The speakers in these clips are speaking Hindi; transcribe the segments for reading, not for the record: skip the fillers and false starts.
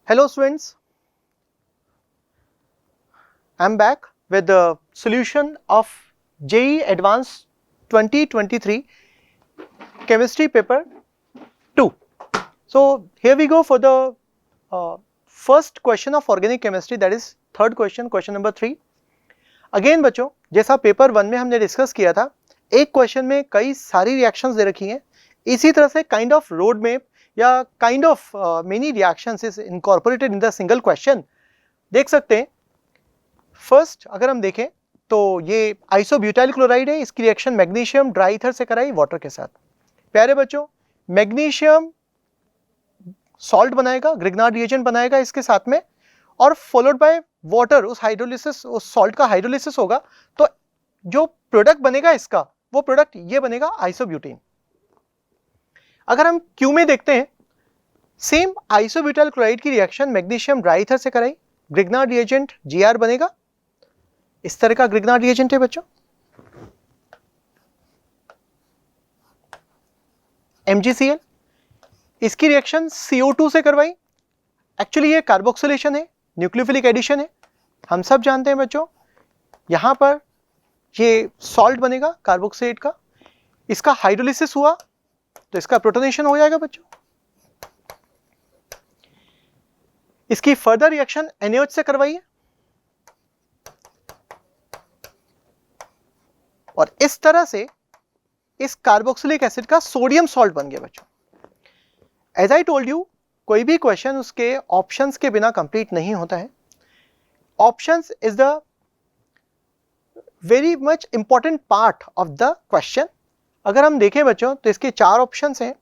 Hello students, I am back with the solution of JEE Advanced 2023 Chemistry Paper 2. So here we go for the first question of organic chemistry, that is third question, question number 3. Again बच्चों, जैसा पेपर 1 में हमने डिस्कस किया था, एक क्वेश्चन में कई सारी रिएक्शंस दे रखी हैं, इसी तरह से काइंड ऑफ रोड मैप या kind of many reactions is incorporated in the single question. देख सकते हैं. फर्स्ट अगर हम देखें तो ये आइसोब्यूटाइल क्लोराइड है, इसकी रिएक्शन मैग्नीशियम ड्राई ईथर से कराई वाटर के साथ. प्यारे बच्चों, मैग्नीशियम सॉल्ट बनाएगा, ग्रिग्नार्ड रिएजेंट बनाएगा इसके साथ में, और फॉलोड बाय वाटर. उस हाइड्रोलिसिस, उस सॉल्ट का हाइड्रोलिसिस होगा तो जो प्रोडक्ट बनेगा इसका, वो प्रोडक्ट ये बनेगा आइसोब्यूटेन. अगर हम क्यू में देखते हैं, सेम आइसोब्यूटाइल क्लोराइड की रिएक्शन मैग्नीशियम ड्राई ईथर से कराई, ग्रिग्नार्ड रिएजेंट जीआर बनेगा. इस तरह का ग्रिग्नार्ड रिएजेंट है बच्चों. MgCl, इसकी रिएक्शन CO2 से करवाई. एक्चुअली ये कार्बोक्सिलेशन है, न्यूक्लियोफिलिक एडिशन है, हम सब जानते हैं बच्चों. यहां पर ये सॉल्ट बनेगा कार्बोक्सिलेट का, इसका हाइड्रोलिसिस हुआ तो इसका प्रोटोनेशन हो जाएगा बच्चों. इसकी फर्दर रिएक्शन NaOH से करवाई है और इस तरह से इस कार्बोक्सिलिक एसिड का सोडियम सॉल्ट बन गया बच्चों. एज आई टोल्ड यू, कोई भी क्वेश्चन उसके ऑप्शंस के बिना कंप्लीट नहीं होता है. Options is the very much important part of the question. अगर हम देखें बच्चों तो इसके 4 ऑप्शंस हैं.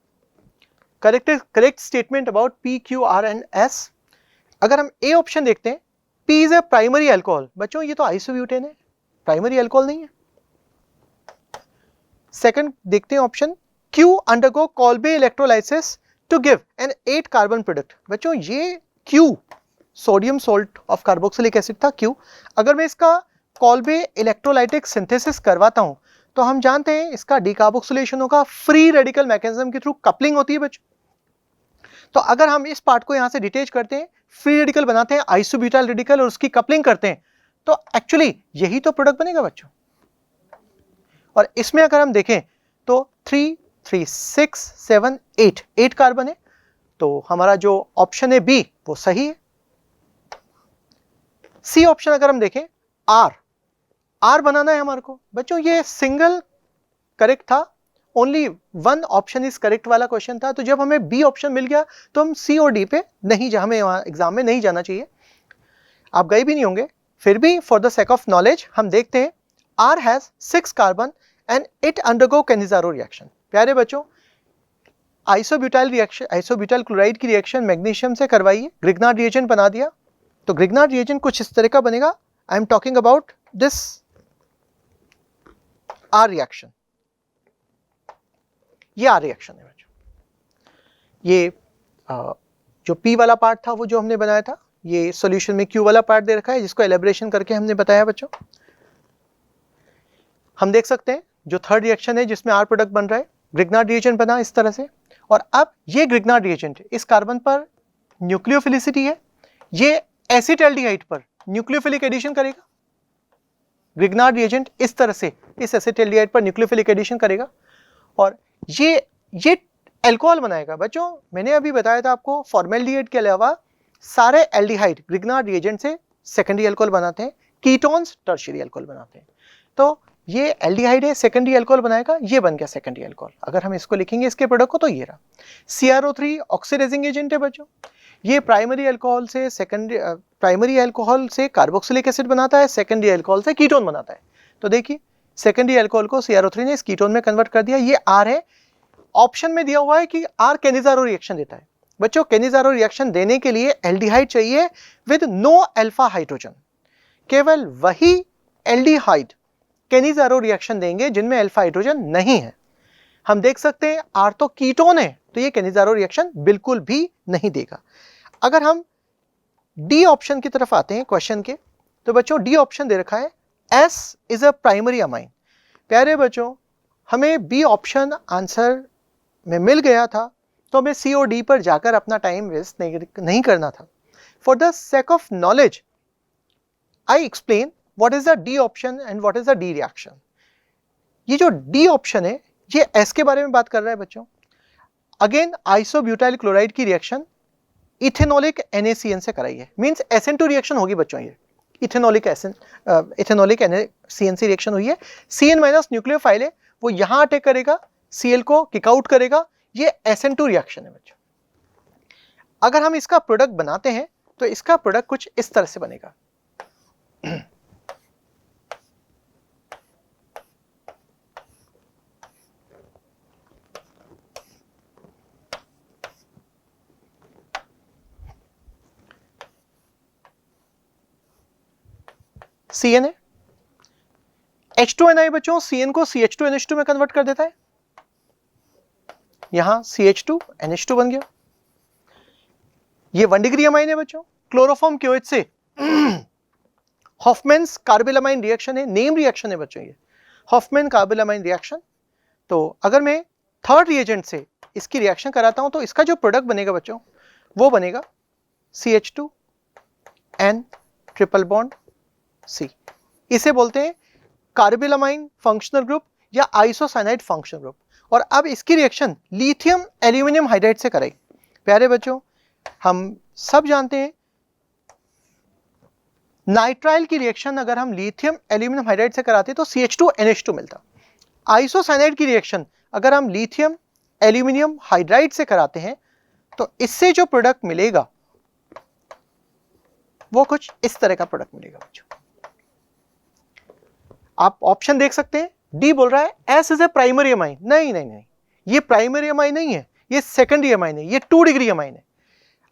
Correct statement about P, Q, R and S. अगर हम ए ऑप्शन देखते हैं, P is a primary alcohol. बच्चों ये तो आइसोब्यूटेन है, प्राइमरी अल्कोहल नहीं है. सेकंड देखते हैं option Q, undergo Kolbe electrolysis to give an 8 carbon product. बच्चों ये Q sodium salt of carboxylic acid था Q. अगर मैं इसका कॉल्बे इलेक्ट्रोलाइटिक सिंथेसिस करवाता हूं तो हम जानते हैं इसका डीकार्बोक्सिलेशन होगा फ्री रेडिकल मैकेनिज्म के थ्रू, कपलिंग होती है बच्चों. तो अगर हम इस पार्ट को यहां से डिटेच करते हैं, फ्री रेडिकल बनाते हैं, आइसोब्यूटाइल रेडिकल, और उसकी कपलिंग करते हैं, तो एक्चुअली यही तो प्रोडक्ट बनेगा बच्चों. और इसमें अगर हम देखें तो 3, 3, 6, 7, 8 कार्बन है. तो हमारा जो ऑप्शन है बी वो सही है. सी ऑप्शन अगर हम देखें, आर बनाना है हमारे को. बच्चों ये सिंगल करेक्ट था, only one option is correct वाला क्वेश्चन था. तो जब हमें बी ऑप्शन मिल गया तो हम सी और डी पे नहीं जा, हमें वहां एग्जाम में नहीं जाना चाहिए. आप गए भी नहीं होंगे, फिर भी for the sake of knowledge हम देखते हैं. R has 6 carbon and it undergo Cannizzaro reaction. प्यारे बच्चों, आइसोब्यूटाइल रिएक्शन, आइसोब्यूटाइल क्लोराइड की रिएक्शन मैग्नीशियम से करवाइए, ग्रिग्नार्ड रिएजेंट बना दिया. तो ग्रिग्नार्ड रिएजेंट कुछ इस तरह का बनेगा. I am talking about this R reaction. ये आर रिएक्शन है बच्चों. ये जो P वाला पार्ट था वो जो हमने बनाया था, ये सॉल्यूशन में Q वाला पार्ट दे रखा है जिसको एलेबोरेशन करके हमने बताया बच्चों. हम देख सकते हैं जो थर्ड रिएक्शन है जिसमें R प्रोडक्ट बन रहा है, ग्रिग्नार्ड रिएजेंट बना इस तरह से. और अब ये ग्रिग्नार्ड रिएजेंट इस कार्बन पर न्यूक्लियोफिलिसिटी है, ये एसिटाल्डिहाइड पर न्यूक्लियोफिलिक एडिशन करेगा. ग्रिग्नार्ड रिएजेंट इस तरह से इस एसिटाल्डिहाइड पर न्यूक्लियोफिलिक एडिशन करेगा और ये अल्कोहल बनाएगा. बच्चों मैंने अभी बताया था आपको, फॉर्मेल्डिहाइड के अलावा सारे एल्डिहाइड ग्रिग्नार्ड रिएजेंट से सेकेंडरी अल्कोहल बनाते हैं, कीटोन्स टर्शियरी अल्कोहल बनाते हैं. तो ये एल्डिहाइड है, सेकेंडरी अल्कोहल बनाएगा, ये बन गया सेकेंडरी अल्कोहल. अगर हम इसको लिखेंगे इसके प्रोडक्ट को तो ये रहा. CrO3 ऑक्सीडाइजिंग एजेंट है बच्चों. ये प्राइमरी अल्कोहल से प्राइमरी अल्कोहल से कार्बोक्सिलिक एसिड बनाता है, सेकेंडरी अल्कोहल से कीटोन बनाता है. तो देखिए सेकेंडरी अल्कोहल को CrO3 ने इस कीटोन में कन्वर्ट कर दिया. ये R है. ऑप्शन में दिया हुआ है कि R कैनिजारो रिएक्शन देता है. बच्चों कैनिजारो रिएक्शन देने के लिए एल्डिहाइड चाहिए विद नो अल्फा हाइड्रोजन. केवल वही एल्डिहाइड कैनिजारो रिएक्शन देंगे जिनमें अल्फा हाइड्रोजन नहीं है. हम देख सकते हैं R तो कीटोन है, तो ये कैनिजारो रिएक्शन बिल्कुल भी नहीं देगा. अगर हम डी ऑप्शन की तरफ आते हैं क्वेश्चन के, तो बच्चों डी ऑप्शन दे रखा है S is a primary amine. प्यारे बच्चों, हमें बी ऑप्शन आंसर में मिल गया था तो हमें सी और डी पर जाकर अपना टाइम वेस्ट नहीं करना था. for the sake of knowledge, I explain what is the D option and what is the D reaction. ये जो D option है ये S के बारे में बात कर रहा है बच्चों. अगेन आइसोब्यूटाइल क्लोराइड की रिएक्शन इथेनॉलिक NaCN से कराई है, मींस SN2 रिएक्शन होगी बच्चों. ये इथेनॉलिक NaCN से रिएक्शन हुई है. CN माइनस न्यूक्लियोफाइल है, वो यहां अटैक करेगा, Cl को किक आउट करेगा. ये SN2 रिएक्शन है बच्चों. अगर हम इसका प्रोडक्ट बनाते हैं तो इसका प्रोडक्ट कुछ इस तरह से बनेगा. CN है, H2NI बच्चों CN को CH2NH2 में कन्वर्ट कर देता है. यहां CH2NH2 बन गया. ये 1 डिग्री अमाइन है बच्चों. क्लोरोफॉर्म KOH से हॉफमैन्स कार्बोलामाइन रिएक्शन है, नेम रिएक्शन है बच्चों. ये हॉफमैन कार्बोलामाइन रिएक्शन. तो अगर मैं थर्ड रिएजेंट से इसकी रिएक्शन कराता हूं तो इसका जो प्रोडक्ट बनेगा बच्चों वो बनेगा CH2N ट्रिपल बॉन्ड C. इसे बोलते हैं कार्बोलामाइन फंक्शनल ग्रुप या आइसोसाइनाइड फंक्शनल ग्रुप. और अब इसकी रिएक्शन लिथियम एल्यूमिनियम हाइड्राइड से कराई. प्यारे बच्चों, हम सब जानते हैं नाइट्राइल की रिएक्शन अगर हम लिथियम एल्यूमिनियम हाइड्राइड से कराते तो CH2NH2 मिलता. आइसोसाइनाइड की रिएक्शन अगर हम लिथियम एल्यूमिनियम हाइड्राइड से कराते हैं तो इससे जो प्रोडक्ट मिलेगा वो कुछ इस तरह का प्रोडक्ट मिलेगा बच्चों. आप ऑप्शन देख सकते हैं. डी बोल रहा है S is a primary amine. नहीं नहीं नहीं, ये प्राइमरी अमाइन नहीं है, ये सेकेंडरी अमाइन है, ये 2 डिग्री अमाइन है.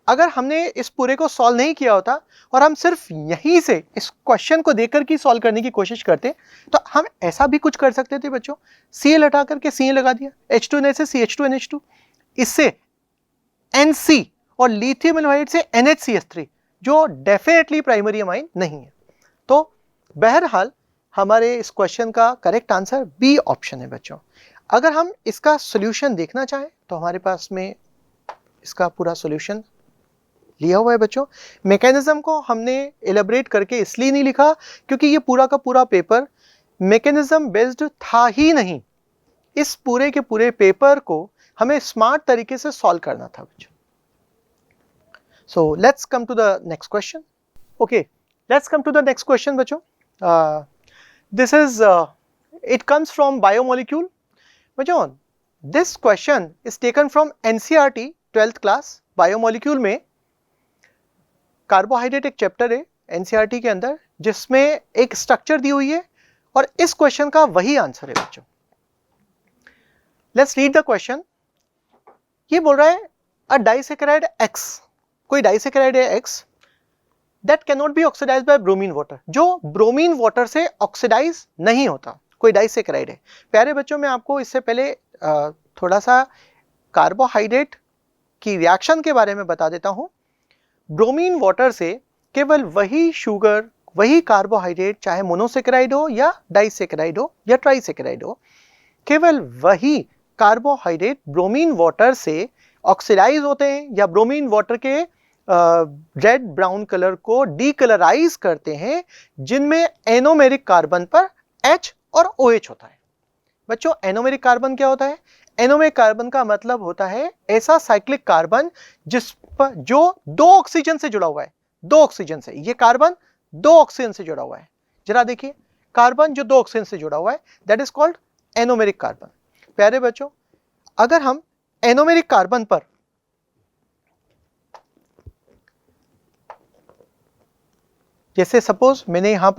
अगर हमने इस पूरे को सॉल्व नहीं किया होता और हम सिर्फ यहीं से इस क्वेश्चन को देखकर की सॉल्व करने की कोशिश करते तो हम ऐसा भी कुछ कर सकते थे बच्चों. Cl हटा करके Cn लगा दिया, H2Na से CH2NH2, इससे NC और लिथियम एल्यूमाइड से NHCH3, जो डेफिनेटली प्राइमरी अमाइन नहीं है. तो बहरहाल हमारे इस क्वेश्चन का करेक्ट आंसर बी ऑप्शन है बच्चों. अगर हम इसका सॉल्यूशन देखना चाहें तो हमारे पास में इसका पूरा सॉल्यूशन लिया हुआ है बच्चों. मैकेनिज्म को हमने एलेबरेट करके इसलिए नहीं लिखा क्योंकि ये पूरा का पूरा पेपर मैकेनिज्म बेस्ड था ही नहीं. इस पूरे के पूरे पेपर को हमें स्मार्ट तरीके से सॉल्व करना था बच्चों. So let's come to the next question. Okay, let's come to the next question बच्चों. This is it comes from biomolecule बच्चों. This question is taken from NCERT 12th class. Biomolecule में कार्बोहाइड्रेट एक चैप्टर है NCERT के अंदर जिसमें एक स्ट्रक्चर दी हुई है और इस क्वेश्चन का वही आंसर है बच्चों. Let's read the question. ये बोल रहा है अ डाइसैकेराइड X, कोई डाइसैकेराइड है X, that can not be oxidised by bromine water, जो ब्रोमीन वाटर से ऑक्सीडाइज नहीं होता, कोई डाइसैकेराइड है. प्यारे बच्चों, मैं आपको इससे पहले थोड़ा सा कार्बोहाइड्रेट की रिएक्शन के बारे में बता देता हूं. ब्रोमीन वाटर से केवल वही शुगर, वही कार्बोहाइड्रेट, चाहे मोनोसेकेराइड हो या डाइसैकेराइड हो या ट्राइसैकेराइड हो, केवल वही कार्बोहाइड्रेट ब्रोमीन वाटर से ऑक्सीडाइज होते हैं या ब्रोमीन वाटर के रेड ब्राउन कलर को डीकलराइज करते हैं जिनमें एनोमेरिक कार्बन पर H और OH होता है. बच्चों, एनोमेरिक कार्बन क्या होता है? एनोमेरिक कार्बन का मतलब होता है ऐसा साइक्लिक कार्बन जिस पर जो 2 ऑक्सीजन से जुड़ा हुआ है. 2 ऑक्सीजन से, ये कार्बन 2 ऑक्सीजन से जुड़ा हुआ है. जरा देखिए, कार्बन जो 2 ऑक्सीजन से जुड़ा हुआ है, that is called anomeric carbon. प्यारे बच्चों, अगर हम एनोमेरिक कार्बन पर जैसे सपोज मैंने यहां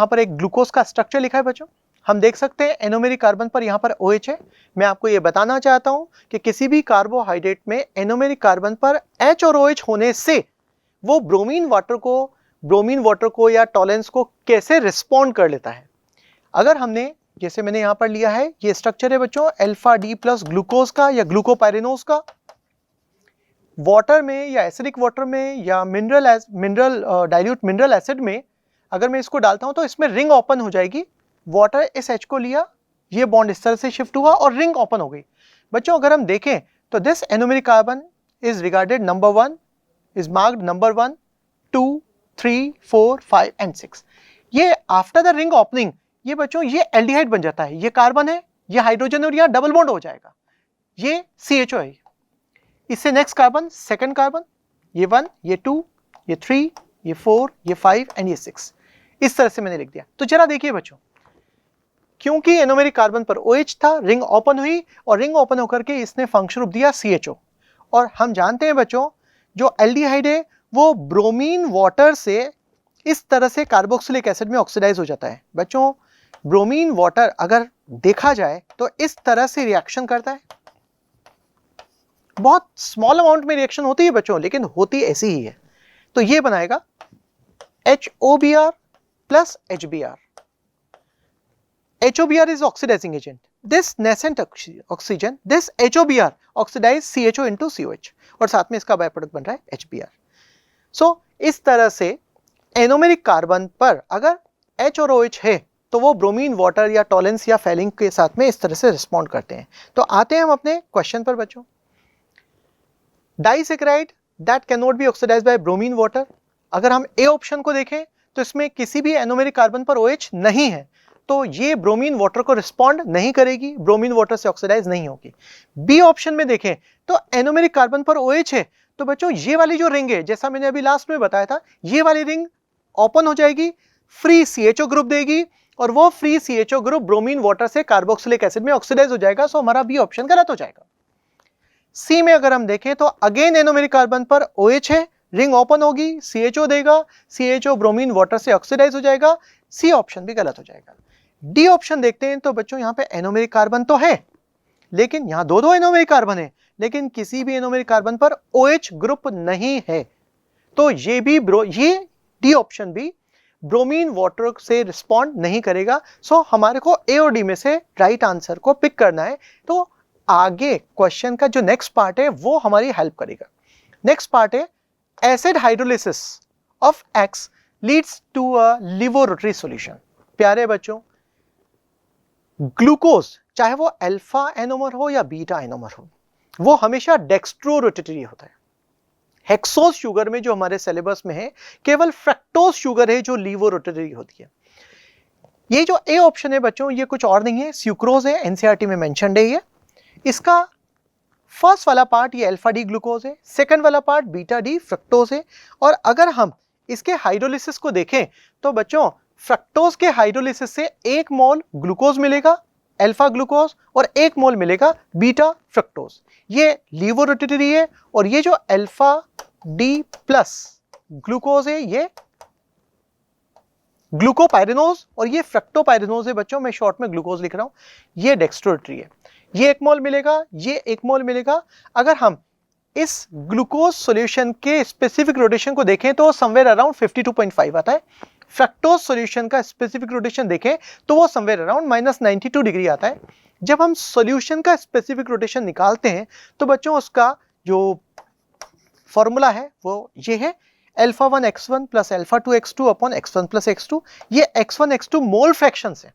पर एक ग्लूकोज का स्ट्रक्चर लिखा है बच्चों. हम देख सकते हैं एनोमेरिक कार्बन पर यहां पर OH है. मैं आपको यह बताना चाहता हूं कि किसी भी कार्बोहाइड्रेट में एनोमेरिक कार्बन पर H और OH होने से वो ब्रोमीन वाटर को या टॉलेंस को कैसे रिस्पॉन्ड कर लेता है. अगर हमने, जैसे मैंने यहां पर लिया है, ये स्ट्रक्चर है बच्चों अल्फा D प्लस ग्लूकोज का या ग्लूकोपाइरेनोज का. वाटर में या एसिडिक वाटर में या डाइल्यूट मिनरल एसिड में अगर मैं इसको डालता हूं तो इसमें रिंग ओपन हो जाएगी. वाटर इस H को लिया, ये बॉन्ड इस तरह से शिफ्ट हुआ और रिंग ओपन हो गई. बच्चों, अगर हम देखें तो this anomeric carbon is regarded number 1, is marked number 1, 2, 3, 4, 5 and 6। ये आफ्टर द रिंग ओपनिंग ये बच्चों ये एल्डिहाइड बन जाता है। ये कार्बन है, ये हाइड्रोजन और यहाँ डबल बॉन्ड हो जाएगा, ये CHO है। इससे नेक्स्ट कार्बन, सेकंड कार्बन, ये 1, ये 2, ये 3, ये 4, ये 5 एंड ये 6। इस तरह से मैंने लिख दिया। तो जरा देखिए बच्चों, क्योंकि एनोमेरिक कार्बन पर OH था, रिंग ओपन हुई और रिंग ओपन होकर के इसने फंक्शन रूप दिया CHO। और हम जानते हैं बच्चों जो एल्डिहाइड है वो ब्रोमीन वाटर से इस तरह से कार्बोक्सिलिक एसिड में ऑक्सीडाइज हो जाता है। बच्चों ब्रोमीन वाटर अगर देखा जाए तो इस तरह से रिएक्शन करता है। बहुत स्मॉल अमाउंट में रिएक्शन होती है बच्चों, लेकिन होती ऐसी ही है। तो ये बनाएगा HOBr plus HBr. HOBr is oxidizing agent. This nascent oxygen, this HOBr oxidize CHO into COH और साथ में इसका बाय प्रोडक्ट बन रहा है HBr. So इस तरह से एनोमेरिक कार्बन पर अगर H और OH है तो वो ब्रोमीन वाटर या टॉलेंस या फेलिंग के साथ में इस तरह से रिस्पॉन्ड करते हैं। तो आते हैं हम अपने क्वेश्चन पर बच्चों। Disaccharide that can not be oxidised by bromine water. अगर हम ए ऑप्शन को देखें तो इसमें किसी भी एनोमेरिक कार्बन पर OH नहीं है, तो ये ब्रोमीन वाटर को रिस्पॉन्ड नहीं करेगी, ब्रोमीन वाटर से ऑक्सीडाइज नहीं होगी। बी ऑप्शन में देखें तो एनोमेरिक कार्बन पर OH है, तो बच्चों ये वाली जो रिंग है, जैसा मैंने अभी लास्ट में बताया था, ये वाली रिंग ओपन हो जाएगी, फ्री CHO ग्रुप देगी और वो free CHO group bromine water से कार्बोक्सिलिक एसिड में ऑक्सीडाइज हो जाएगा। सो हमारा बी ऑप्शन गलत हो जाएगा। सी में अगर हम देखें तो अगेन एनोमेरिक कार्बन पर OH है, रिंग ओपन होगी, CHO देगा, CHO ब्रोमीन वाटर से ऑक्सीडाइज हो जाएगा। सी ऑप्शन भी गलत हो जाएगा। डी ऑप्शन देखते हैं तो बच्चों यहाँ पे एनोमेरिक कार्बन तो है, लेकिन यहाँ दो एनोमेरिक कार्बन है, लेकिन किसी भी एनोमेरिक कार्बन पर OH ग्रुप नहीं है। तो ये डी ऑप्शन भी ब्रोमीन वाटर से रिस्पॉन्ड नहीं करेगा। सो हमारे को ए और डी में से राइट आंसर को पिक करना है। तो आगे क्वेश्चन का जो नेक्स्ट पार्ट है वो हमारी हेल्प करेगा। नेक्स्ट पार्ट है acid hydrolysis of X leads to a levorotatory solution. प्यारे बच्चों, ग्लूकोज चाहे वो अल्फा एनोमर हो या बीटा एनोमर हो, वो हमेशा डेक्स्ट्रो रोटेटरी होता है। हेक्सोज शुगर में जो हमारे सिलेबस में है, केवल फ्रक्टोज शुगर है जो लीवो रोटेटरी होती है। ये जो ए ऑप्शन है बच्चों, ये कुछ और नहीं है, स्यूक्रोज है, एनसीईआरटी में मेंशन्ड है ये। इसका फर्स्ट वाला पार्ट ये अल्फा डी ग्लूकोज है, सेकंड वाला पार्ट बीटा डी फ्रक्टोज है। और अगर हम इसके हाइड्रोलिसिस को देखें तो बच्चों फ्रक्टोज के हाइड्रोलिसिस से 1 मोल ग्लूकोज मिलेगा अल्फा ग्लूकोज और 1 मोल मिलेगा बीटा फ्रक्टोज। ये लीवो रोटेटरी है और ये जो अल्फा डी प्लस ग्लूकोज है ये ग्लूकोपाइरेनोज और ये फ्रक्टोपाइरेनोज है बच्चों, मैं शॉर्ट में ग्लूकोज लिख रहा हूं। ये डेक्स्ट्रोरोटरी है, ये 1 मोल मिलेगा, ये 1 मोल मिलेगा। अगर हम इस ग्लूकोज सॉल्यूशन के स्पेसिफिक रोटेशन को देखें तो समवेयर अराउंड 52.5 आता है। फ्रक्टोज सॉल्यूशन का स्पेसिफिक रोटेशन देखें तो वो समवेयर अराउंड -92 डिग्री आता है। जब हम सॉल्यूशन का स्पेसिफिक रोटेशन निकालते हैं तो बच्चों उसका जो फॉर्मूला है वो ये है α1 x1 plus α2 x2 upon x1 plus x2। ये x1 x2 मोल फ्रैक्शंस है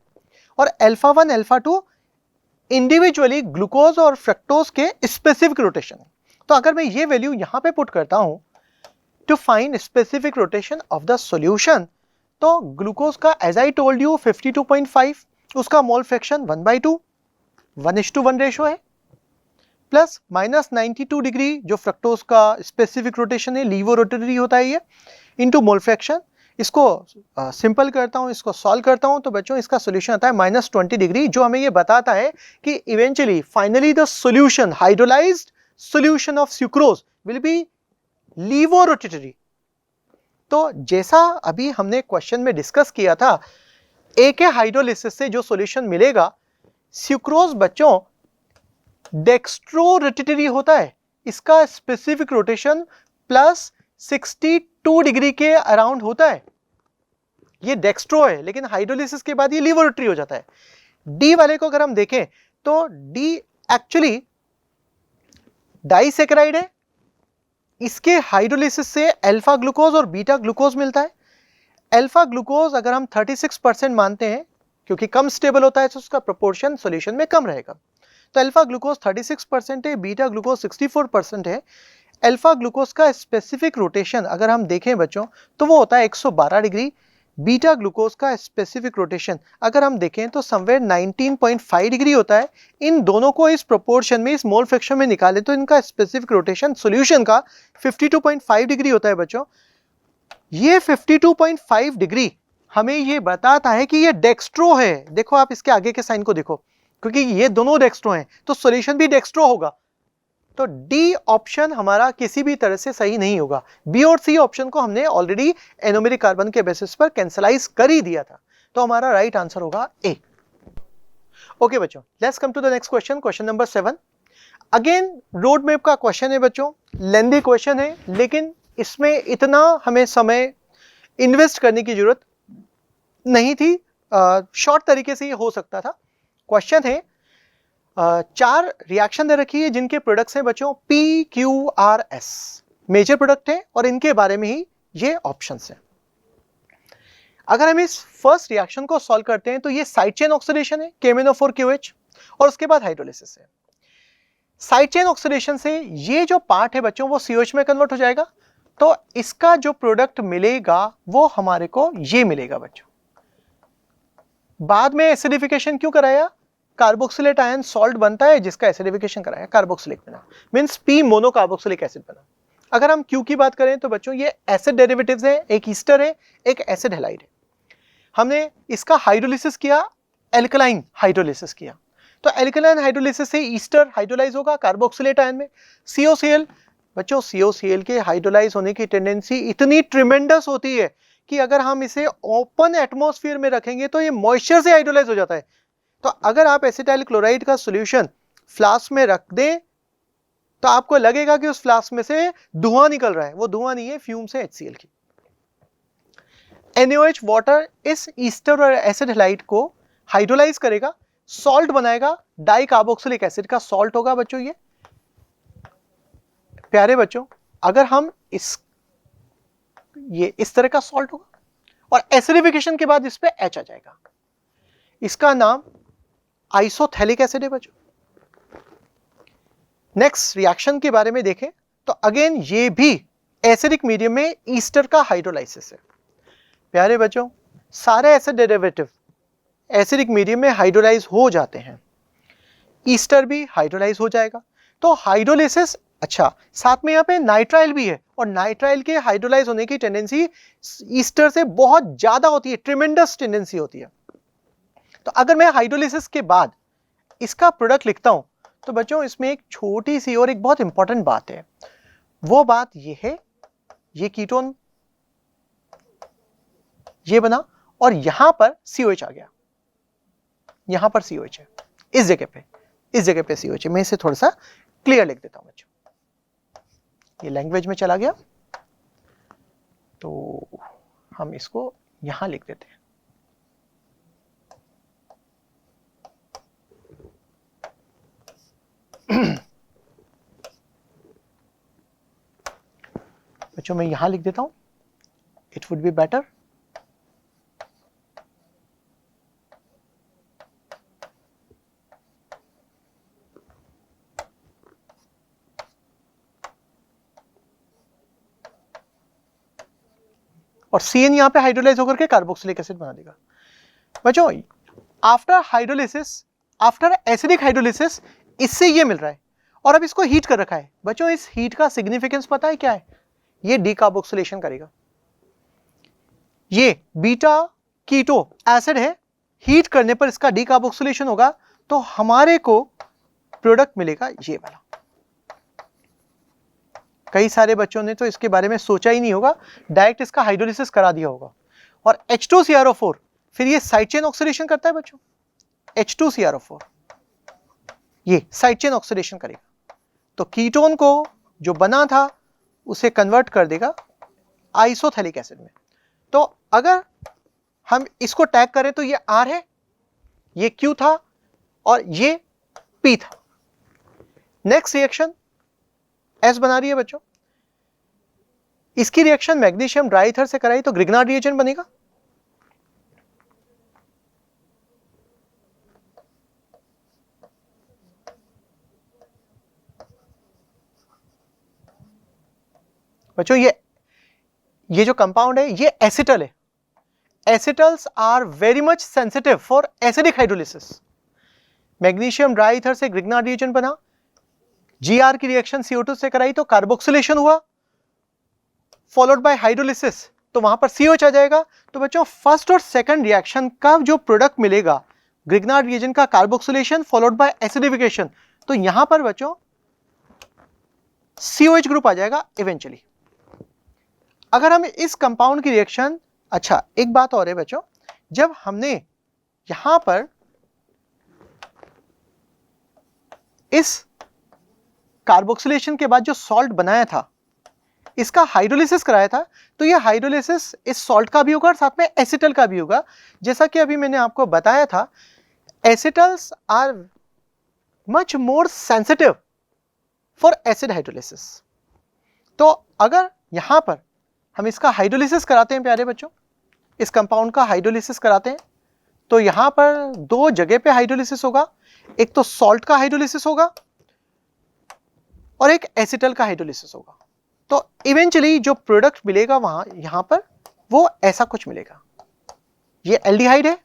और α1 α2 इंडिविजुअली ग्लूकोज और फ्रक्टोज के स्पेसिफिक रोटेशन है। तो अगर मैं ये वैल्यू यहां पे पुट करता हूं to find specific rotation of the solution, तो ग्लूकोज का एज आई टोल्ड यू 52.5, उसका मोल फ्रैक्शन 1/2 1:1 रेशो है, प्लस -92 डिग्री जो फ्रक्टोज का स्पेसिफिक रोटेशन है, लीवो रोटेटरी होता है ये, इनटू मोल फ्रैक्शन। इसको सिंपल करता हूं, इसको सॉल्व करता हूं तो बच्चों इसका सॉल्यूशन आता है -20 डिग्री, जो हमें ये बताता है कि eventually finally the solution hydrolysed solution of sucrose will be laevo rotatory. तो जैसा अभी हमने क्वेश्चन में डिस्कस किया था, ए के हाइड्रोलिसिस से जो सॉल्यूशन मिलेगा, सुक्रोज बच्चों डेक्स्ट्रो रोटेटरी होता है, इसका स्पेसिफिक रोटेशन +62 डिग्री के अराउंड होता है। ये डेक्स्ट्रो है, लेकिन हाइड्रोलिसिस के बाद ये लीवो रोटेटरी हो जाता है। डी वाले को अगर हम देखें तो डी एक्चुअली डाइसैकेराइड है, इसके हाइड्रोलिसिस से अल्फा ग्लूकोज और बीटा ग्लूकोज मिलता है। अल्फा ग्लूकोज अगर हम 36% मानते हैं, क्योंकि कम स्टेबल होता है तो उसका प्रोपोर्शन सॉल्यूशन में कम रहेगा। तो अल्फा ग्लूकोज 36% है, बीटा ग्लूकोज 64% है। अल्फा ग्लूकोज का स्पेसिफिक रोटेशन अगर हम देखें बच्चों तो वो होता है 112 डिग्री। बीटा ग्लूकोज का स्पेसिफिक रोटेशन अगर हम देखें तो समवेयर 19.5 डिग्री होता है। इन दोनों को इस प्रोपोर्शन में, इस मोल फ्रैक्शन में निकालें तो इनका स्पेसिफिक रोटेशन सॉल्यूशन का 52.5 डिग्री होता है बच्चों। ये 52.5 डिग्री हमें ये बताता है कि ये डेक्स्ट्रो है। देखो आप इसके आगे के साइन को देखो, क्योंकि ये दोनों डेक्स्ट्रो हैं तो सॉल्यूशन भी डेक्स्ट्रो होगा। तो डी ऑप्शन हमारा किसी भी तरह से सही नहीं होगा। बी और सी ऑप्शन को हमने ऑलरेडी एनोमेरिक कार्बन के बेसिस पर कैंसलाइज कर ही दिया था, तो हमारा राइट आंसर होगा ए। ओके बच्चों, let's come to the next question, question number 7। Again road map का क्वेश्चन है बच्चों, लेंथी क्वेश्चन है, लेकिन इसमें इतना हमें समय इन्वेस्ट करने की जरूरत नहीं थी, शॉर्ट तरीके से ये हो सकता था। क्वेश्चन है 4 रिएक्शन दे रखी है जिनके प्रोडक्ट्स हैं बच्चों PQRS, मेजर प्रोडक्ट है और इनके बारे में ही ये ऑप्शंस हैं। अगर हम इस फर्स्ट रिएक्शन को सॉल्व करते हैं तो ये साइड चेन ऑक्सीडेशन है KMnO4QH और उसके बाद हाइड्रोलिसिस है। साइड चेन ऑक्सीडेशन से ये जो पार्ट है बच्चों वो COH में कन्वर्ट हो जाएगा, तो इसका जो प्रोडक्ट मिलेगा वो हमारे को ये मिलेगा बच्चों। बाद में एसिडिफिकेशन क्यों कराया? कार्बोक्सिलेट आयन सॉल्ट बनता है जिसका एसिडिफिकेशन कराया, कार्बोक्सिलिक बना, मींस P मोनोकार्बोक्सिलिक एसिड बना। अगर हम Q की बात करें तो बच्चों ये एसिड डेरिवेटिव्स है, एक ईस्टर है, एक एसिड हैलाइड है। हमने इसका हाइड्रोलिसिस किया, एल्कलाइन हाइड्रोलिसिस किया, तो एल्कलाइन हाइड्रोलिसिस से ईस्टर हाइड्रोलाइज होगा कार्बोक्सिलेट आयन में। COCl बच्चों, COCl के हाइड्रोलाइज होने की टेंडेंसी इतनी ट्रिमेंडस होती है कि अगर हम इसे ओपन एटमॉस्फेयर में रखेंगे तो ये मॉइस्चर से हाइड्रोलाइज हो जाता है। तो अगर आप एसिटाइल क्लोराइड का सॉल्यूशन फ्लास्क में रख दें तो आपको लगेगा कि उस फ्लास्क में से धुआं निकल रहा है, वो धुआं नहीं है, फ्यूम्स है HCl की। NaOH वाटर इस ईस्टर और एसिड हैलाइड को हाइड्रोलाइज करेगा, सॉल्ट बनाएगा, डाई कार्बोक्सिलिक एसिड का सॉल्ट होगा बच्चों ये। प्यारे बच्चों, अगर हम ये इस तरह का सॉल्ट होगा और एसिडिफिकेशन के बाद इस पे H आ जाएगा, इसका नाम आइसोथैलिक एसिड है बच्चों। नेक्स्ट रिएक्शन के बारे में देखें तो अगेन ये भी एसिडिक मीडियम में ईस्टर का हाइड्रोलाइसिस है। प्यारे बच्चों, सारे एसिड डेरिवेटिव एसिडिक मीडियम में हाइड्रोलाइज हो जाते हैं, ईस्टर भी हाइड्रोलाइज हो जाएगा। तो हाइड्रोलिसिस, अच्छा साथ में यहाँ पे नाइट्राइल भी है और नाइट्राइल के हाइड्रोलाइज होने की टेंडेंसी ईस्टर से बहुत ज्यादा होती है, ट्रिमेंडस टेंडेंसी होती है। तो अगर मैं हाइड्रोलिसिस के बाद इसका प्रोडक्ट लिखता हूं तो बच्चों इसमें एक छोटी सी और एक बहुत इंपॉर्टेंट बात है। वो बात ये है, ये कीटोन ये बना और यहां पर COH आ गया, यहां पर COH है, इस जगह पे COH है। मैं इसे थोड़ा सा क्लियर लिख देता हूं बच्चों, ये लैंग्वेज में चला गया तो हम इसको यहां लिख देते हैं। बच्चों मैं यहां लिख देता हूं, इट वुड बी बेटर। और CN यहां पे हाइड्रोलाइज होकर के कार्बोक्सिलिक एसिड बना देगा। बच्चों after hydrolysis, after acidic hydrolysis इससे ये मिल रहा है और अब इसको हीट कर रखा है। बच्चों इस हीट का सिग्निफिकेंस पता है क्या है? ये डीकार्बोक्सिलेशन करेगा। ये बीटा कीटो एसिड है, हीट करने पर इसका डीकार्बोक्सिलेशन होगा तो हमारे को प्रोडक्ट मिलेगा ये वाला। कई सारे बच्चों ने तो इसके बारे में सोचा ही नहीं होगा, डायरेक्ट इसका हाइड्रोलिसिस करा दिया होगा। और H2CrO4 फिर ये साइड चेन ऑक्सीडेशन करता है बच्चों, H2CrO4 ये साइड चेन ऑक्सीडेशन करेगा तो कीटोन को जो बना था उसे कन्वर्ट कर देगा आइसोथैलिक एसिड में। तो अगर हम इसको टैग करें तो ये R है, ये Q था और ये P था। नेक्स्ट रिएक्शन S बना रही है बच्चों, इसकी रिएक्शन मैग्नीशियम ड्राइथर से कराई तो ग्रिग्नार्ड रिएजेंट बनेगा। बच्चों ये जो कंपाउंड है ये एसिटल है। Acetals are very much sensitive for acidic hydrolysis. Magnesium dry ether से ग्रिग्नार्ड रिएजेंट बना, जीआर की रिएक्शन CO2 से कराई तो कार्बोक्सिलेशन हुआ, फॉलोड बाय हाइड्रोलिसिस, तो वहां पर COH आ जाएगा। तो बच्चों फर्स्ट और सेकंड रिएक्शन का जो प्रोडक्ट मिलेगा ग्रिग्नार्ड रिएजेंट का कार्बोक्सिलेशन फॉलोड बाय एसिडिफिकेशन, तो यहां पर बच्चों COH ग्रुप आ जाएगा इवेंचुअली। अगर हम इस कंपाउंड की रिएक्शन, अच्छा एक बात और है बच्चों, जब हमने यहां पर इस कार्बोक्सिलेशन के बाद जो सॉल्ट बनाया था इसका हाइड्रोलिसिस कराया था, तो ये हाइड्रोलिसिस इस सॉल्ट का भी होगा और साथ में एसिटल का भी होगा। जैसा कि अभी मैंने आपको बताया था, acetals are much more sensitive for acid hydrolysis. तो अगर यहां पर हम इसका हाइड्रोलिसिस कराते हैं प्यारे बच्चों, इस कंपाउंड का हाइड्रोलिसिस कराते हैं, तो यहां पर दो जगह पे हाइड्रोलिसिस होगा, एक तो सॉल्ट का हाइड्रोलिसिस होगा और एक एसिटल का हाइड्रोलिसिस होगा। तो इवेंचुअली जो प्रोडक्ट मिलेगा वहां यहां पर वो ऐसा कुछ मिलेगा। ये एल्डिहाइड है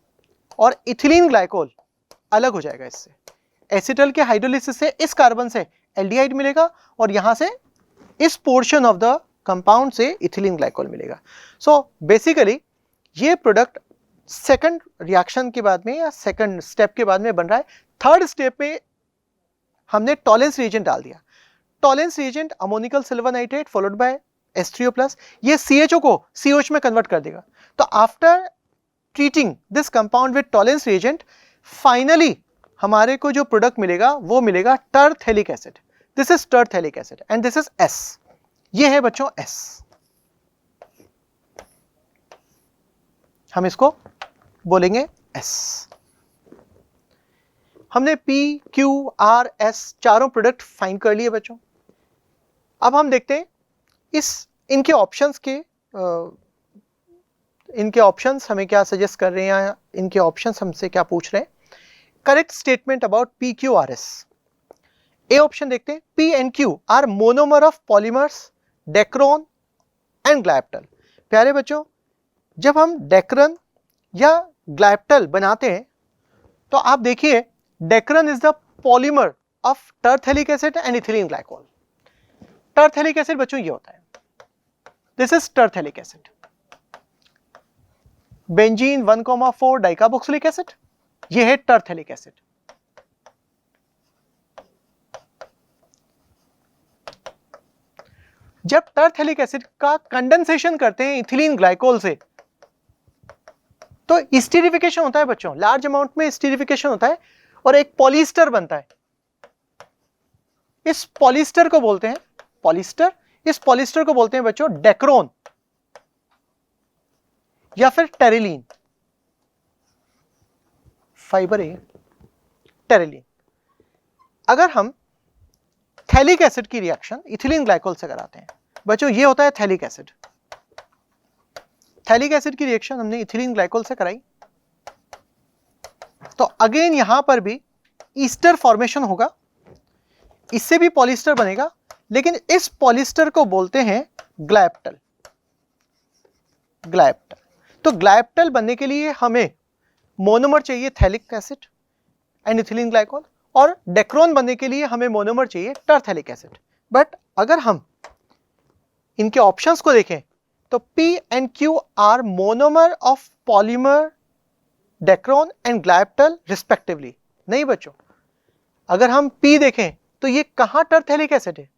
और इथिलीन ग्लाइकोल अलग हो जाएगा इससे। एसिटल के हाइड्रोलिसिस से इस कार्बन से एल्डिहाइड मिलेगा और यहां से इस पोर्शन ऑफ द कंपाउंड से इथिलीन ग्लाइकोल मिलेगा। सो बेसिकली ये प्रोडक्ट सेकंड रिएक्शन के बाद में या सेकंड स्टेप के बाद में बन रहा है। थर्ड स्टेप में हमने टॉलेंस रिएजेंट डाल दिया। Tollens reagent ammoniacal silver nitrate followed by H3O+, ये CHO को COH में कन्वर्ट कर देगा। तो after treating this compound with Tollens reagent, finally हमारे को जो प्रोडक्ट मिलेगा वो मिलेगा terephthalic acid. This is terephthalic acid and this is S। ये है बच्चों S। हम इसको बोलेंगे S। हमने P, Q, R, S चारों प्रोडक्ट फाइंड कर लिए बच्चों। अब हम देखते हैं इनके ऑप्शंस हमें क्या सजेस्ट कर रहे हैं, इनके ऑप्शंस हमसे क्या पूछ रहे हैं। Correct statement about PQRS। A option देखते हैं, P and Q are monomer of polymers Dacron and glyptal. प्यारे बच्चों, जब हम डेक्रन या ग्लाइप्टल बनाते हैं तो आप देखिए Dacron is the polymer of terephthalic acid and ethylene glycol. Terephthalic acid बच्चों ये होता है, this is terephthalic acid. Benzene 1,4 dicarboxylic acid, ये है टरथेलिक एसिड। जब टरथेलिक एसिड का कंडेंसेशन करते हैं इथिलीन ग्लाइकोल से तो स्टीरिफिकेशन होता है बच्चों, लार्ज अमाउंट में स्टीरिफिकेशन होता है और एक पॉलीस्टर बनता है। इस पॉलीस्टर को बोलते हैं पॉलीस्टर, इस पॉलीस्टर को बोलते हैं बच्चों डेक्रोन या फिर टेरिलीन। फाइबर है टेरिलीन। अगर हम थैलिक एसिड की रिएक्शन इथिलीन ग्लाइकोल से कराते हैं बच्चों, ये होता है थैलिक एसिड। थैलिक एसिड की रिएक्शन हमने इथिलीन ग्लाइकोल से कराई तो अगेन यहां पर भी ईस्टर फॉर्मेशन होगा, इससे भी पॉलिस्टर बनेगा, लेकिन इस पॉलिस्टर को बोलते हैं ग्लाइप्टल। ग्लाइप्टल, तो ग्लाइप्टल बनने के लिए हमें मोनोमर चाहिए phthalic acid and ethylene glycol और डेक्रोन बनने के लिए हमें मोनोमर चाहिए टरथेलिक एसिड। बट अगर हम इनके ऑप्शंस को देखें तो P and Q are monomer of polymer Dacron and glyptal respectively. नहीं बच्चों, अगर हम P देखें तो ये कहां टरथेलिक एसिड है,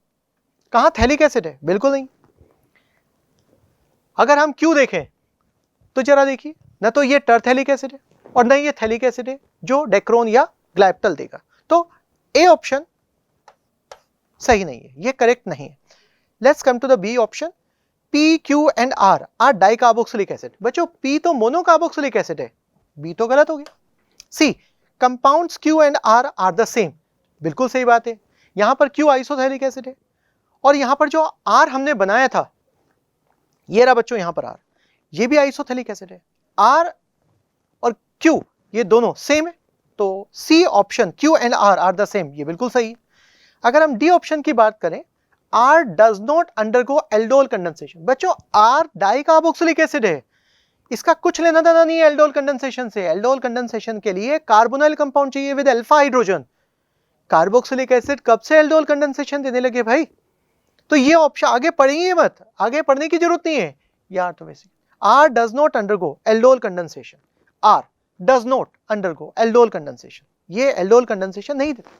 कहां थैलिक एसिड है, बिल्कुल नहीं। अगर हम Q देखें तो जरा देखिए, ना तो ये टरथेलिक एसिड है और ना ये थैलिक एसिड है जो डेक्रोन या ग्लाइप्टल देगा। तो ए ऑप्शन सही नहीं है, ये करेक्ट नहीं है। Let's come to the B option, P, Q and R are dicarboxylic acid. बच्चों P तो मोनोकार्बोक्सिलिक एसिड है, B तो गलत हो गया। C, compounds Q and R are the same, बिल्कुल सही बात है। यहां पर Q आइसोथैलिक एसिड है और यहां पर जो R हमने बनाया था, ये रहा बच्चों यहां पर R, ये भी आइसोथैलिक एसिड है। R और Q ये दोनों सेम है, तो C option Q and R are the same, ये बिल्कुल सही है। अगर हम D ऑप्शन की बात करें, R does not undergo aldol condensation. बच्चों R डाइकार्बोक्सिलिक एसिड है, इसका कुछ लेना देना नहीं है एल्डोल कंडेंसेशन से। एल्डोल कंडेंसेशन के लिए कार्बोनाइल कंपाउंड चाहिए with alpha hydrogen. Carboxylic acid कब से एल्डोल कंडेंसेशन देने लगे भाई? तो ये ऑप्शन आगे पढ़ेंगे मत, आगे पढ़ने की जरूरत नहीं है यार। तो वैसे R does not undergo aldol condensation. R does not undergo aldol condensation. ये एल्डोल कंडेंसेशन नहीं देता।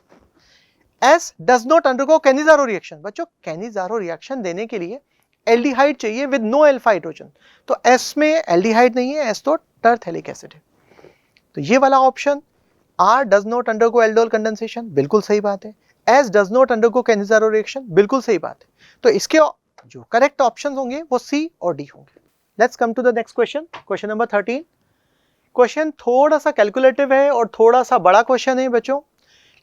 S does not undergo Cannizzaro reaction. बच्चों कैनिज़ारो रिएक्शन देने के लिए एल्डिहाइड चाहिए विद नो अल्फा हाइड्रोजन, तो S में एल्डिहाइड नहीं है, S तो टरथेलिक एसिड है। तो ये वाला option R does not undergo aldol condensation बिल्कुल सही बात है। S does not undergo Cannizzaro reaction बिल्कुल सही बात है। तो इसके जो करेक्ट ऑप्शन होंगे वो C और D होंगे। Let's come to the next question, question number 13। Question थोड़ा सा कैलकुलेटिव है और थोड़ा सा बड़ा क्वेश्चन है बच्चों,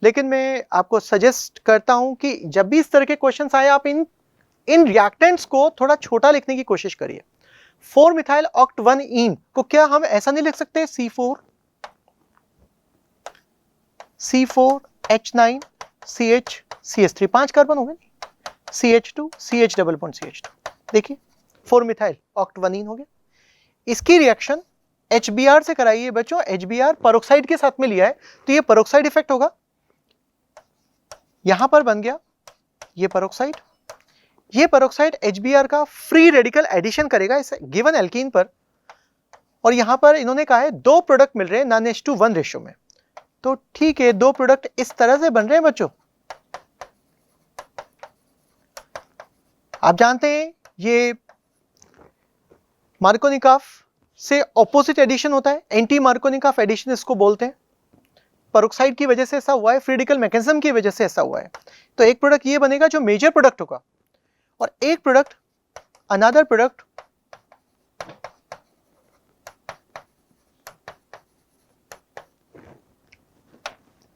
लेकिन मैं आपको सजेस्ट करता हूं कि जब भी इस तरह के क्वेश्चंस आए आप इन रिएक्टेंट्स को थोड़ा छोटा लिखने की कोशिश करिए। 4 मिथाइल ऑक्ट 1 ईन को क्या हम ऐसा नहीं लिख सकते? C4H9 CH CH3, 5 कार्बन हो गए, CH2 CH double bond CH2। देखिए 4 मिथाइल ऑक्ट 1 ईन हो गया। इसकी रिएक्शन HBr से कराइए बच्चों। HBr पेरोक्साइड के साथ में लिया है तो ये पेरोक्साइड इफेक्ट होगा, यहां पर बन गया ये पेरोक्साइड। ये पेरोक्साइड HBr का फ्री रेडिकल एडिशन करेगा इस गिवन एल्कीन पर, और यहां पर इन्होंने कहा है 2 प्रोडक्ट मिल रहे हैं 9:1 रेशियो में। तो ठीक है, 2 प्रोडक्ट इस तरह से बन रहे हैं बच्चों। आप जानते हैं ये मार्कोनिकॉफ से ऑपोजिट एडिशन होता है, एंटी मार्कोनिकॉफ एडिशन इसको बोलते हैं। पेरोक्साइड की वजह से ऐसा हुआ है, फ्री रेडिकल मैकेनिज्म की वजह से ऐसा हुआ है। तो एक प्रोडक्ट ये बनेगा जो मेजर प्रोडक्ट होगा, और एक प्रोडक्ट अनदर प्रोडक्ट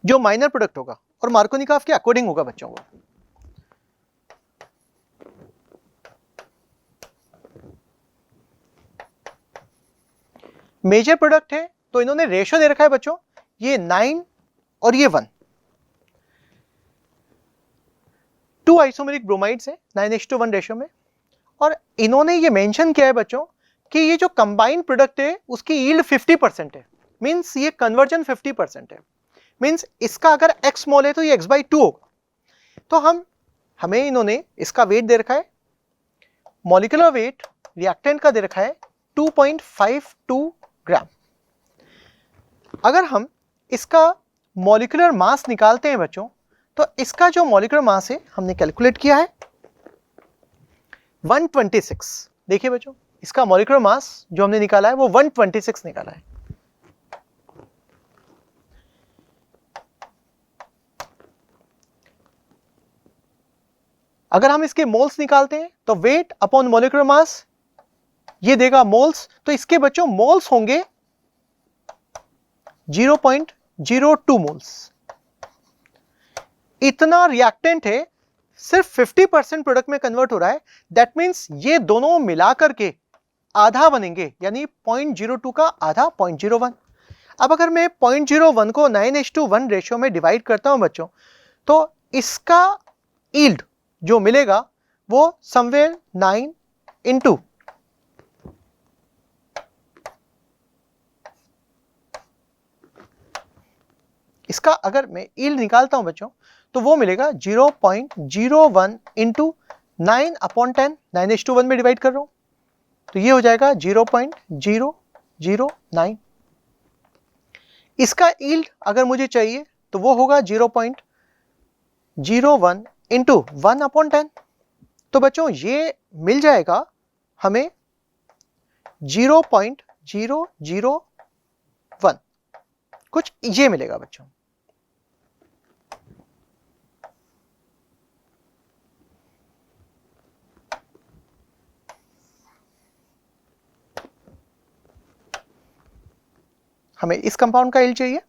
जो माइनर प्रोडक्ट होगा, और मार्कोनिकॉफ के अकॉर्डिंग होगा बच्चों को। मेजर प्रोडक्ट है तो इन्होंने रेशियो दे रखा है बच्चों, ये 9 और ये 1। 2 आइसोमेरिक ब्रोमाइड्स है 9:1 रेशियो में, और इन्होंने ये मेंशन किया है बच्चों कि ये जो कंबाइंड प्रोडक्ट है उसकी यील्ड 50% है। मींस ये कन्वर्जन 50% है। मींस इसका अगर x मोल है तो ये x/2 होगा। तो हमें इन्होंने इसका वेट दे रखा है, मॉलिक्यूलर वेट रिएक्टेंट का दे रखा है 2.52 ग्राम। अगर हम इसका मॉलिक्यूलर मास निकालते हैं बच्चों, तो इसका जो मॉलिक्यूलर मास है हमने कैलकुलेट किया है 126। देखिए बच्चों, इसका मॉलिक्यूलर मास जो हमने निकाला है वो 126 निकाला है। अगर हम इसके मोल्स निकालते हैं तो वेट अपॉन मॉलिक्यूलर मास ये देगा मोल्स, तो इसके बच्चों मोल्स होंगे 0.02 मोल्स। इतना रिएक्टेंट है, सिर्फ 50% प्रोडक्ट में कन्वर्ट हो रहा है। दैट मींस ये दोनों मिलाकर के आधा बनेंगे, यानी 0.02 का आधा 0.01। अब अगर मैं 0.01 को 9:1 रेशियो में डिवाइड करता हूं बच्चों, तो इसका यील्ड जो मिलेगा वो समवेयर 9 इंटू इसका अगर मैं यील्ड निकालता हूं बच्चों तो वो मिलेगा 0.01 इंटू 9/10। 9:1 में डिवाइड कर रहा हूं तो ये हो जाएगा 0.009। इसका यील्ड अगर मुझे चाहिए तो वो होगा 0.01 इंटू 1/10। तो बच्चों ये मिल जाएगा हमें 0.001, कुछ ये मिलेगा बच्चों। हमें इस कंपाउंड का यील्ड चाहिए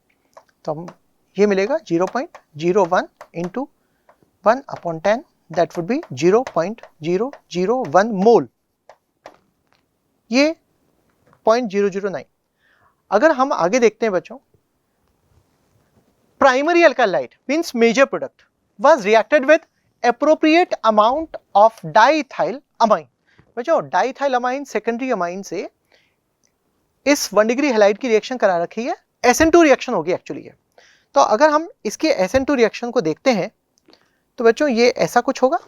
तो हम ये मिलेगा 0.01 into 1/10, that would be 0.001 mole. ये 0.009। अगर हम आगे देखते हैं बच्चों, primary alkyl halide means major product was reacted with appropriate amount of diethylamine। बच्चों डाइथाइलामाइन सेकेंडरी अमाइन से इस 1 डिग्री हैलाइड की रिएक्शन करा रखी है, SN2 रिएक्शन होगी एक्चुअली है। तो अगर हम इसके SN2 रिएक्शन को देखते हैं तो बच्चों ये ऐसा कुछ होगा।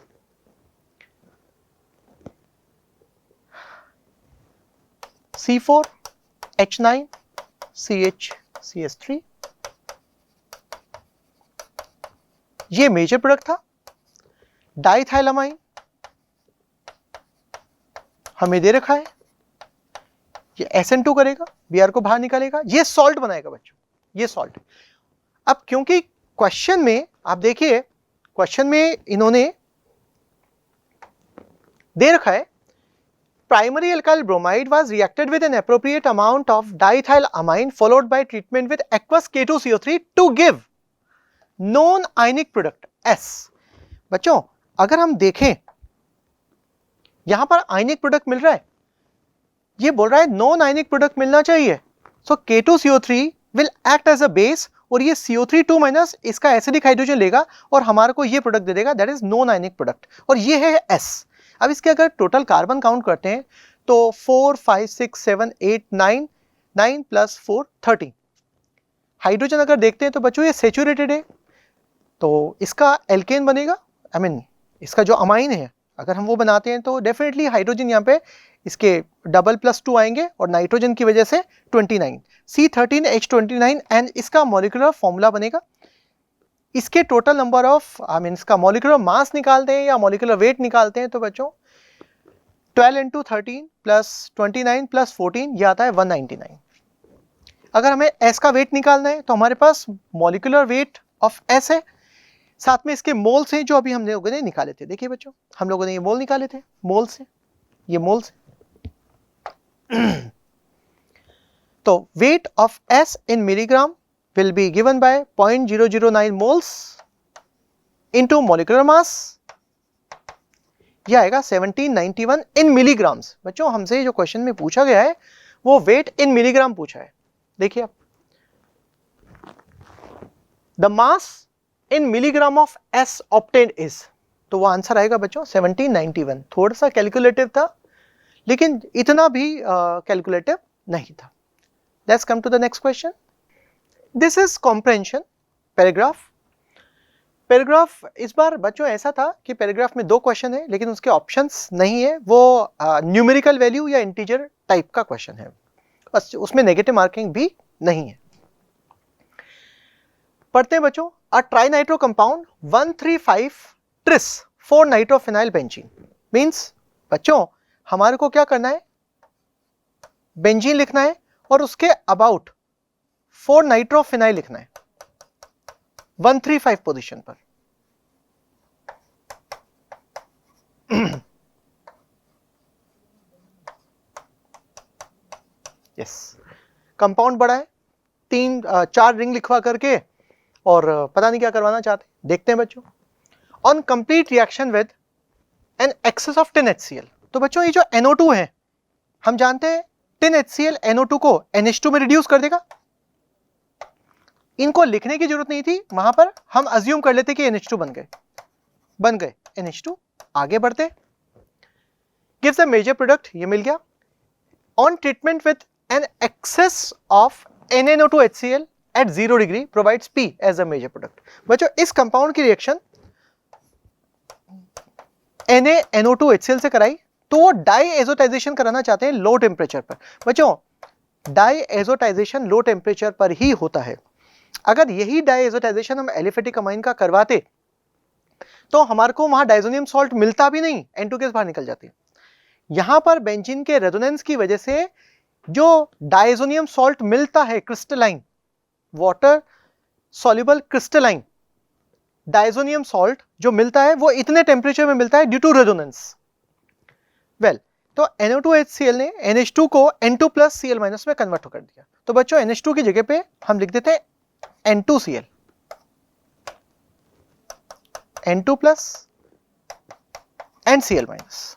C4H9 CH ये मेजर प्रोडक्ट था। डाइथाइलामाइन हमें दे रखा है, ये SN2 करेगा, Br को बाहर निकालेगा, ये सॉल्ट बनाएगा बच्चों, ये सॉल्ट। अब क्योंकि क्वेश्चन में आप देखिए, क्वेश्चन में इन्होंने दे रखा है primary alkyl bromide was reacted with an appropriate amount of diethylamine followed by treatment with aqueous K2CO3 to give non ionic product S। बच्चों अगर हम देखें यहां पर आयनिक प्रोडक्ट मिल रहा है, ये बोल रहा है नॉन आयनिक प्रोडक्ट मिलना चाहिए। So K2CO3 will act as a base और ये CO3 2 माइनस इसका एसिडिक हाइड्रोजन लेगा और हमारे को ये प्रोडक्ट दे देगा, that is non ionic product, और ये है S। अब इसके अगर टोटल कार्बन काउंट करते हैं तो 4 5 6 7 8 9 9 प्लस 4 13। हाइड्रोजन अगर देखते हैं तो बच्चों ये सेचुरेटेड है, तो इसका एल्केन बनेगा, आई मीन इसका जो अमाइन है अगर हम वो बनाते हैं तो डेफिनेटली हाइड्रोजन यहाँ पे इसके डबल +2 आएंगे और नाइट्रोजन की वजह से 29 C13H29 एंड इसका मॉलिक्यूलर फॉर्मूला बनेगा। इसके total number of I mean इसका मॉलिक्यूलर मास निकालते हैं या मॉलिक्यूलर वेट निकालते हैं तो बच्चों 12 × 13 + 29 + 14 ये आता है 199। अगर हमें S का वेट निकालना है तो हमारे पास मॉलिक्यूलर वेट ऑफ S है, साथ में इसके मोल्स हैं जो अभी हम लोगों ने निकाले थे। देखिए बच्चों हम लोगों ने ये मोल निकाले थे, मोल से ये मोल्स। तो weight of S in milligram will be given by 0.009 moles into molecular mass, यह आएगा 1791 इन मिलीग्राम्स। बच्चों हमसे जो क्वेश्चन में पूछा गया है वो वेट इन मिलीग्राम पूछा है। देखिए आप the mass in milligram of S obtained is, तो वो आंसर आएगा बच्चों 1791। थोड़ा सा कैलकुलेटिव था लेकिन इतना भी कैलकुलेटिव नहीं था। Let's come to the next question. This is comprehension paragraph. Paragraph इस बार बच्चों ऐसा था कि पैराग्राफ में 2 क्वेश्चन है लेकिन उसके ऑप्शंस नहीं है, वो न्यूमेरिकल वैल्यू या इंटीजर टाइप का क्वेश्चन है, बस उसमें नेगेटिव मार्किंग भी नहीं है। पढ़ते हैं बच्चों। A trinitro compound 135 tris 4 nitrophenyl benzene means बच्चों हमारे को क्या करना है, बेंजीन लिखना है और उसके अबाउट 4 नाइट्रोफिनाइल लिखना है 135 पोजीशन पर। यस कंपाउंड बड़ा है, 3-4 रिंग लिखवा करके और पता नहीं क्या करवाना चाहते, देखते हैं बच्चों। On complete reaction with an excess of 10 HCl, तो बच्चों ये जो NO2 है हम जानते हैं 10 HCl NO2 को NH2 में रिड्यूस कर देगा। इनको लिखने की जरूरत नहीं थी, वहां पर हम अज्यूम कर लेते कि NH2 बन गए NH2। आगे बढ़ते, गिव्स अ मेजर प्रोडक्ट, ये मिल गया। On treatment with an excess of NaNO2 HCl at 0 degree provides P as a major product. बच्चों इस कंपाउंड की रिएक्शन NaNO2 HCl से कराई तो वो डाईएजोटाइजेशन कराना चाहते हैं लो टेम्परेचर पर। बच्चों डाईएजोटाइजेशन लो टेम्परेचर पर ही होता है। अगर यही डाईएजोटाइजेशन हम एलिफेटिक अमाइन का करवाते तो हमारे को वहां डाइजोनियम सॉल्ट मिलता भी नहीं, N2 गैस बाहर निकल जाती है। यहां पर बेंजीन के रेजोनेंस की वजह से जो डाइजोनियम सॉल्ट मिलता है crystalline, water soluble crystalline diazonium salt जो मिलता है वो इतने टेम्परेचर में मिलता है ड्यू टू रेजोनेंस। वेल तो NO2HCl ने NH2 को N2 + Cl- में कन्वर्ट कर दिया। तो बच्चों NH2 की जगह पे हम लिख देते हैं N2Cl, N2 + and Cl-।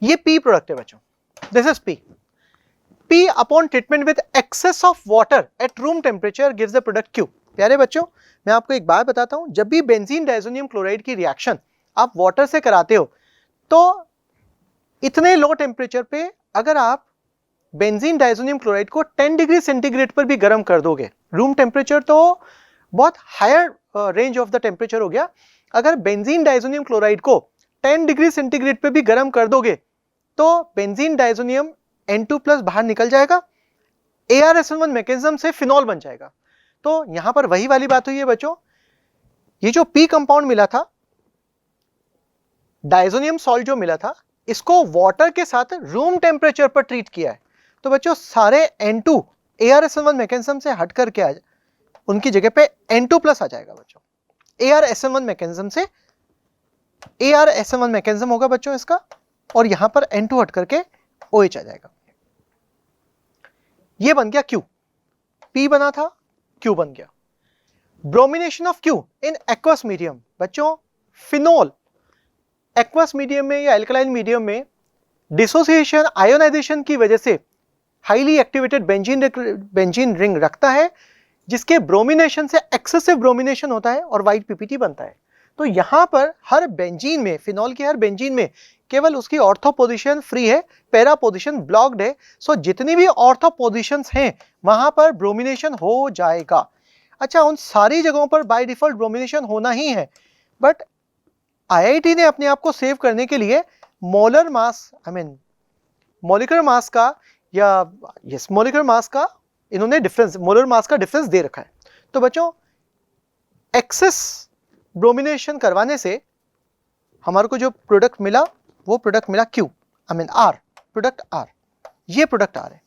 ये P प्रोडक्ट है बच्चों, this is P। P upon treatment with excess of water at room temperature gives the product Q। प्यारे बच्चों, मैं आपको एक बात बताता हूं, जब भी बेंजीन डाइजोनियम क्लोराइड की रिएक्शन आप वाटर से कराते हो तो इतने लो टेम्परेचर पे अगर आप बेंजीन डाइजोनियम क्लोराइड को 10 डिग्री सेंटीग्रेड पर भी गर्म कर दोगे, रूम टेम्परेचर तो बहुत higher range of the temperature हो गया, अगर बेंजीन डाइजोनियम क्लोराइड को 10 डिग्री सेंटीग्रेड पे भी गर्म कर दोगे तो बेंजीन डाइजोनियम N2+ बाहर निकल जाएगा, ArSN1 मैकेनिज्म से फिनॉल बन जाएगा। तो यहां पर वही वाली बात हुई है बच्चों, ये जो P कंपाउंड मिला था, डाइजोनियम सॉल्ट जो मिला था, इसको वाटर के साथ रूम टेम्परेचर पर ट्रीट किया है। तो बच्चों सारे N2 ArSN1 मैकेनिज्म से हट करके आ उनकी जगह पे N2+ आ जाएगा बच्चों। ArSN1 मैकेनिज्म से ArSN1 मैकेनिज्म होगा बच्चों इसका, और यहां पर N2 हट करके OH आ जाएगा। ये बन गया Q, P बना था, Q बन गया। Bromination of Q in aqueous medium, बच्चों फिनोल एक्वस मीडियम में या एल्कलाइन मीडियम में डिसोसिएशन आयोनाइजेशन की वजह से हाईली एक्टिवेटेड बेंजीन रिंग रखता है, जिसके ब्रोमिनेशन से एक्सेसिव ब्रोमिनेशन होता है और व्हाइट पीपीटी बनता है। तो यहां पर हर बेंजीन में, फिनॉल की हर बेंजीन में केवल उसकी ऑर्थो पोजीशन फ्री है, पैरा पोजीशन ब्लॉक्ड है। सो जितनी भी ऑर्थो पोजीशंस हैं वहां पर ब्रोमिनेशन हो जाएगा। अच्छा, उन सारी जगहों पर बाय डिफॉल्ट ब्रोमिनेशन होना ही है, बट आईआईटी ने अपने आप को सेव करने के लिए मोलर मास, मॉलिक्यूलर मास का, या यस मॉलिक्यूलर मास का इन्होंने डिफरेंस, मोलर मास का डिफरेंस दे रखा है। तो बच्चों एक्सेस ब्रोमिनेशन करवाने से हमारे को जो प्रोडक्ट मिला वो प्रोडक्ट मिला Q, R, प्रोडक्ट R, ये प्रोडक्ट R है।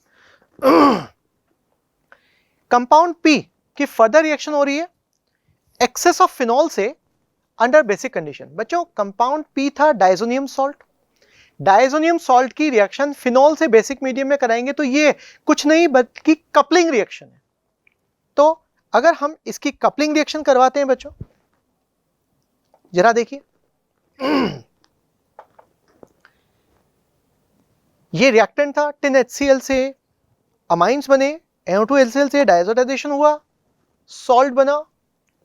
कंपाउंड P की फर्दर रिएक्शन हो रही है एक्सेस ऑफ फिनॉल से अंडर बेसिक कंडीशन। बच्चों कंपाउंड P था डाइजोनियम सॉल्ट, डाइजोनियम सॉल्ट की रिएक्शन फिनॉल से बेसिक मीडियम में कराएंगे तो ये कुछ नहीं बल्कि कपलिंग रिएक्शन है। तो अगर हम इसकी कपलिंग रिएक्शन करवाते हैं बच्चों, जरा देखिए, ये रिएक्टेंट था, टिन HCl से अमाइंस बने, NO2HCl से डायजोटाइजेशन हुआ, सॉल्ट बना,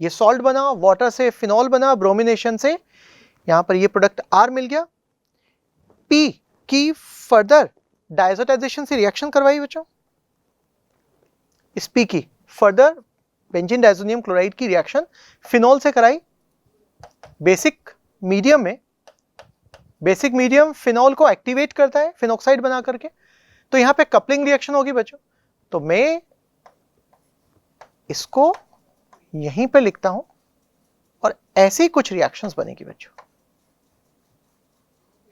ये सॉल्ट बना, वाटर से फिनॉल बना, ब्रोमिनेशन से यहां पर ये प्रोडक्ट R मिल गया। P की फर्दर डायजोटाइजेशन से रिएक्शन करवाई बच्चों, इस P की फर्दर बेंजीन डाइजोनियम क्लोराइड की रिएक्शन फिनॉल से कराई बेसिक मीडियम में। बेसिक मीडियम फिनॉल को एक्टिवेट करता है फिनॉक्साइड बना करके, तो यहां पे कपलिंग रिएक्शन होगी बच्चों। तो मैं इसको यहीं पे लिखता हूं और ऐसी कुछ रिएक्शंस बनेगी बच्चों,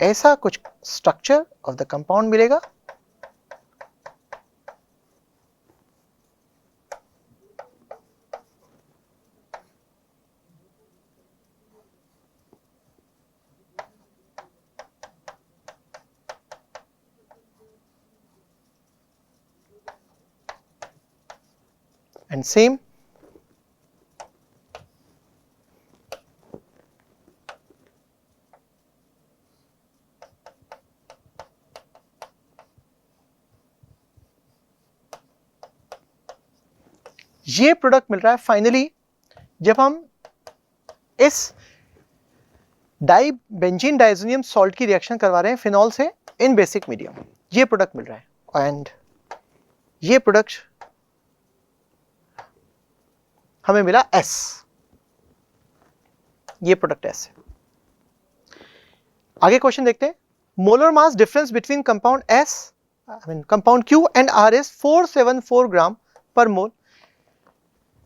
ऐसा कुछ स्ट्रक्चर ऑफ द कंपाउंड मिलेगा। एंड सेम ये प्रोडक्ट मिल रहा है फाइनली जब हम इस डाई बेंजीन डाइजोनियम सॉल्ट की रिएक्शन करवा रहे हैं फिनॉल से इन बेसिक मीडियम, ये प्रोडक्ट मिल रहा है। एंड ये प्रोडक्ट हमें मिला S, ये प्रोडक्ट S है। आगे क्वेश्चन देखते हैं। Molar mass difference between compound S, compound Q and R is 474 ग्राम पर मोल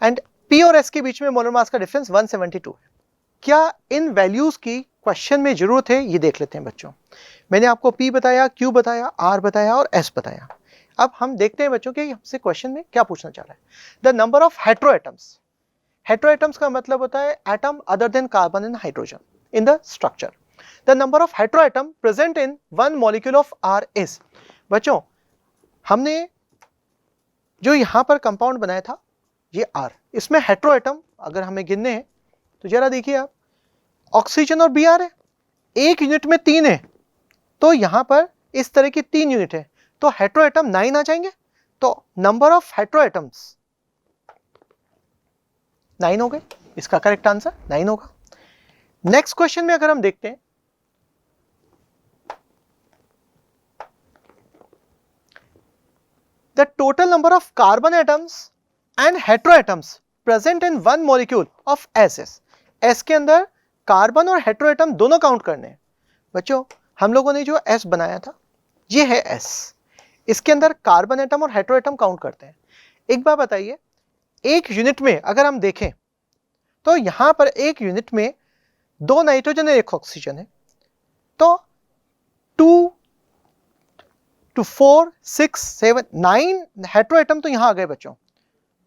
एंड P और S के बीच में मोलर मास का डिफरेंस 172 है। क्या इन वैल्यूज की क्वेश्चन में जरूरत है, ये देख लेते हैं बच्चों। मैंने आपको P बताया, Q बताया, R बताया और S बताया। अब हम देखते हैं बच्चों कि हमसे क्वेश्चन में क्या पूछना चाह रहा है। The number of heteroatoms, heteroatoms का मतलब होता है atom other than carbon and hydrogen in the structure. The number of heteroatom present in one molecule of R is, बच्चों हमने जो यहां पर कंपाउंड बनाया था ये R, इसमें हेटेरोएटम अगर हमें गिनने हैं तो जरा देखिए आप, ऑक्सीजन और Br है, एक यूनिट में 3 है, तो यहां पर इस तरह की 3 यूनिट है, तो हेटेरोएटम 9 आ जाएंगे। तो नंबर ऑफ हेटेरोएटम्स 9 हो गए, इसका करेक्ट आंसर 9 होगा। नेक्स्ट क्वेश्चन में अगर हम देखते हैं, the total number of carbon atoms and heteroatoms present in one molecule of S के अंदर कार्बन और हेटेरोएटम दोनों काउंट करने हैं। बच्चों हम लोगों ने जो एस बनाया था ये है एस, इसके अंदर कार्बन एटम और हेटेरोएटम काउंट करते हैं। एक बात बताइए, एक यूनिट में अगर हम देखें तो यहां पर एक यूनिट में 2 नाइट्रोजन और 1 ऑक्सीजन है, तो 2 to 4 6 7 9 हेटेरोएटम तो यहां आ गए बच्चों।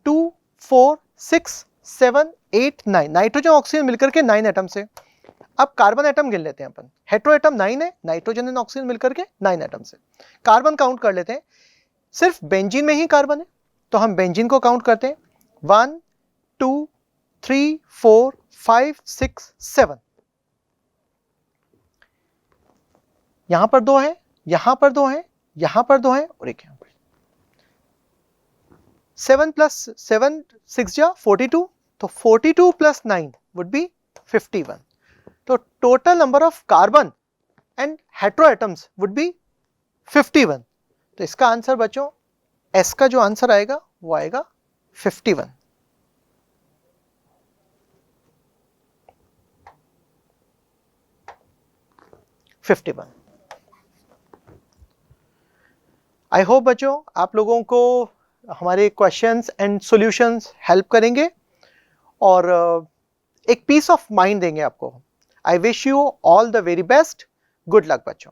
2 4 6 7 8 9 नाइट्रोजन ऑक्सीजन मिलकर के 9 एटम से। अब कार्बन एटम गिन लेते हैं अपन, हेटेरोएटम 9 है, नाइट्रोजन एंड ऑक्सीजन मिलकर के 9 एटम से। कार्बन काउंट कर लेते हैं, सिर्फ बेंजीन में ही कार्बन है तो हम बेंजीन को काउंट करते हैं 1 2 3 4 5 6 7। यहां पर 2 है, यहां पर 2 है, यहां पर 2 है और एक यहां पर। 7 प्लस 7 6 जा 42, तो 42 प्लस 9 वुड बी 51। तो total number of carbon and heteroatoms would be 51। तो इसका आंसर बच्चों एस का जो आंसर आएगा वो आएगा 51। आई होप बच्चों आप लोगों को हमारे क्वेश्चंस एंड सॉल्यूशंस हेल्प करेंगे और एक पीस ऑफ माइंड देंगे आपको। I wish you all the very best. Good luck बच्चों।